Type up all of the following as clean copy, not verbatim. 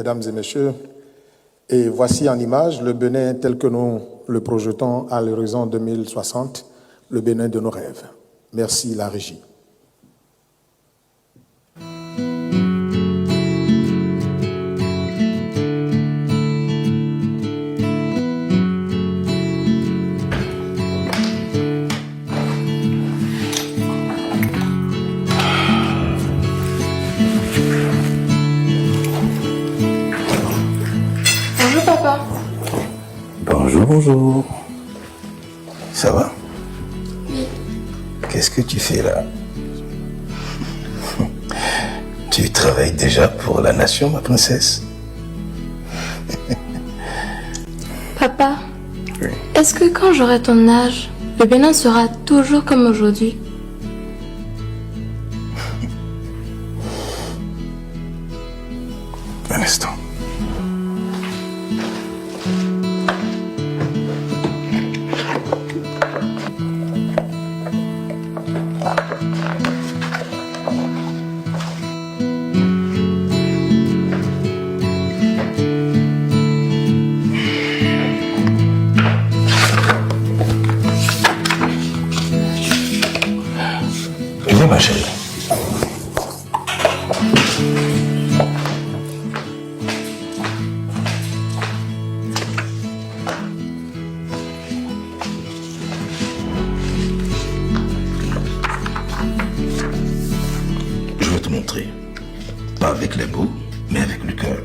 Mesdames et messieurs, et voici en image le Bénin tel que nous le projetons à l'horizon 2060, le Bénin de nos rêves. Merci la régie. Bonjour papa. Bonjour, bonjour. Ça va? Oui. Qu'est-ce que tu fais là? Tu travailles déjà pour la nation, ma princesse? Papa, Oui. est-ce que quand j'aurai ton âge, le Bénin sera toujours comme aujourd'hui? Un instant. Viens, ma chérie. Je vais te montrer. Pas avec les mots, mais avec le cœur.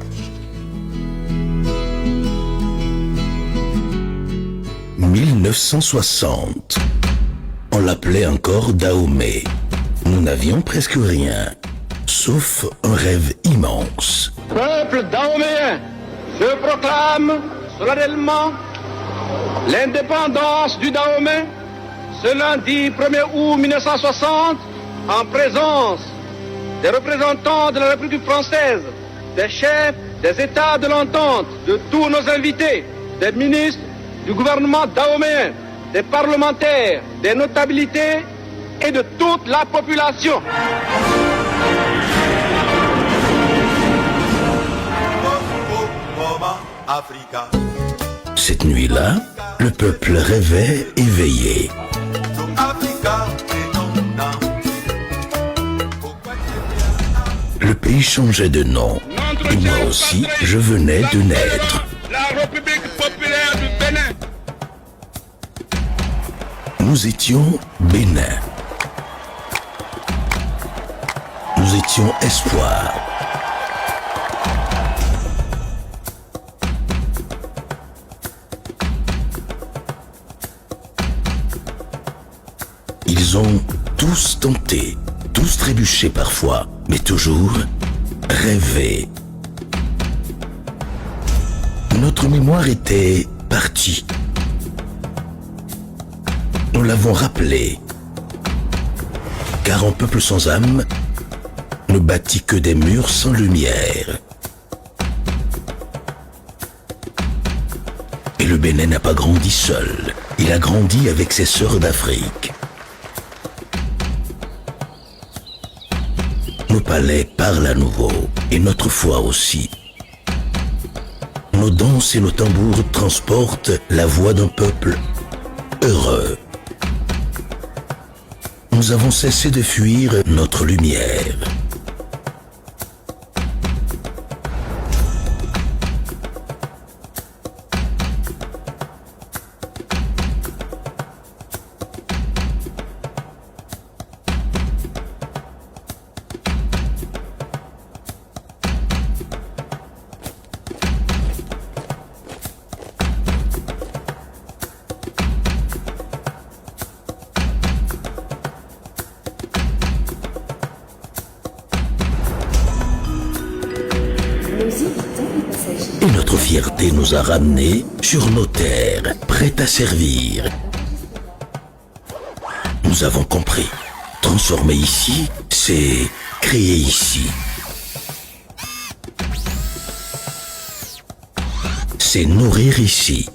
« 1960. On l'appelait encore Dahomey. Nous n'avions presque rien, sauf un rêve immense. Peuple dahoméen, je proclame solennellement l'indépendance du Dahomey ce lundi 1er août 1960 en présence des représentants de la République française, des chefs des États de l'entente, de tous nos invités, des ministres du gouvernement dahoméen, des parlementaires, des notabilités et de toute la population. Cette nuit-là, le peuple rêvait éveillé. Le pays changeait de nom. Et moi aussi, je venais de naître. La République populaire du Bénin. Nous étions Bénin. Nous étions espoir. Ils ont tous tenté, tous trébuché parfois, mais toujours rêvé. Notre mémoire était partie. Nous l'avons rappelé, car un peuple sans âme ne bâtit que des murs sans lumière. Et le Bénin n'a pas grandi seul, il a grandi avec ses sœurs d'Afrique. Nos palais parlent à nouveau, et notre foi aussi. Nos danses et nos tambours transportent la voix d'un peuple heureux. Nous avons cessé de fuir notre lumière. Et notre fierté nous a ramenés sur nos terres, prêts à servir. Nous avons compris. Transformer ici, c'est créer ici. C'est nourrir ici.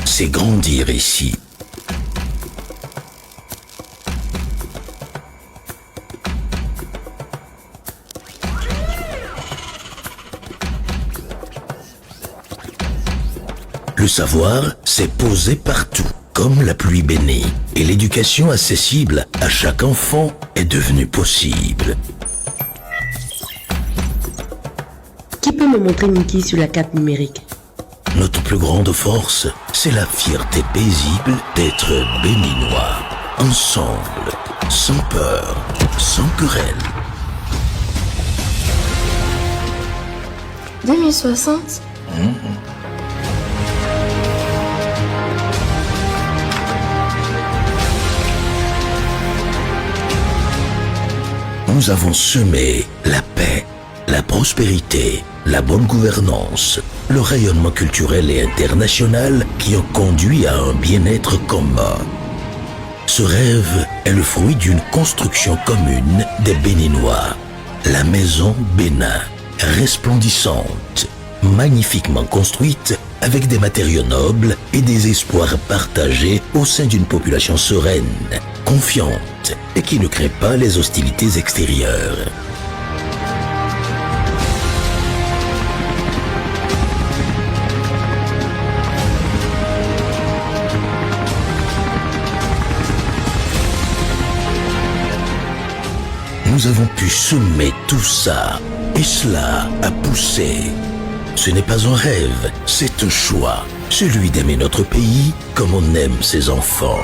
C'est grandir ici. Le savoir s'est posé partout, comme la pluie bénie, et l'éducation accessible à chaque enfant est devenue possible. Qui peut me montrer Niki sur la carte numérique? Notre plus grande force, c'est la fierté paisible d'être béninois. Ensemble, sans peur, sans querelle. 2060 Nous avons semé la paix, la prospérité, la bonne gouvernance, le rayonnement culturel et international qui ont conduit à un bien-être commun. Ce rêve est le fruit d'une construction commune des Béninois. La maison Bénin, resplendissante, magnifiquement construite avec des matériaux nobles et des espoirs partagés au sein d'une population sereine, confiante et qui ne craint pas les hostilités extérieures. Nous avons pu semer tout ça, et cela a poussé. Ce n'est pas un rêve, c'est un choix, celui d'aimer notre pays comme on aime ses enfants.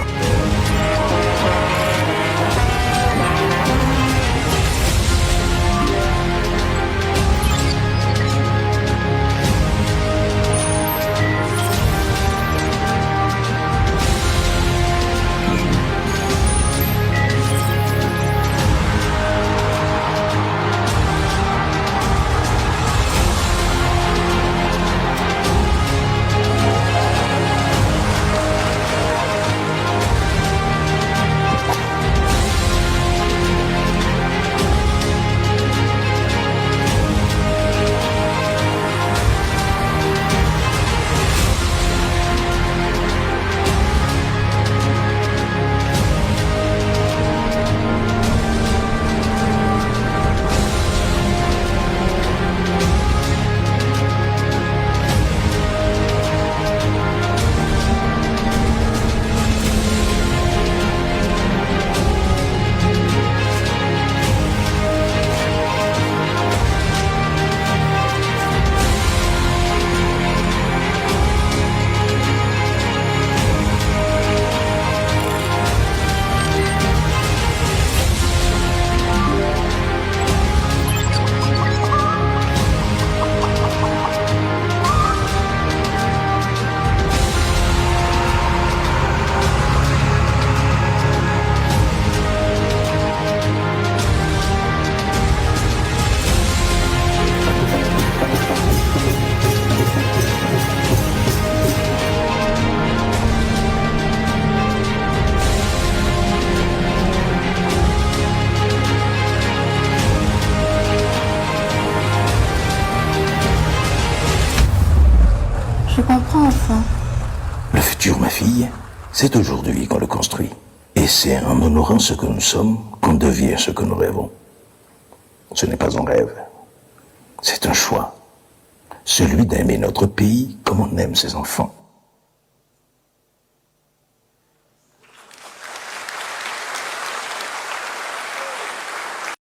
Je comprends enfin. Le futur, ma fille, c'est aujourd'hui qu'on le construit. Et c'est en honorant ce que nous sommes qu'on devient ce que nous rêvons. Ce n'est pas un rêve, c'est un choix. Celui d'aimer notre pays comme on aime ses enfants.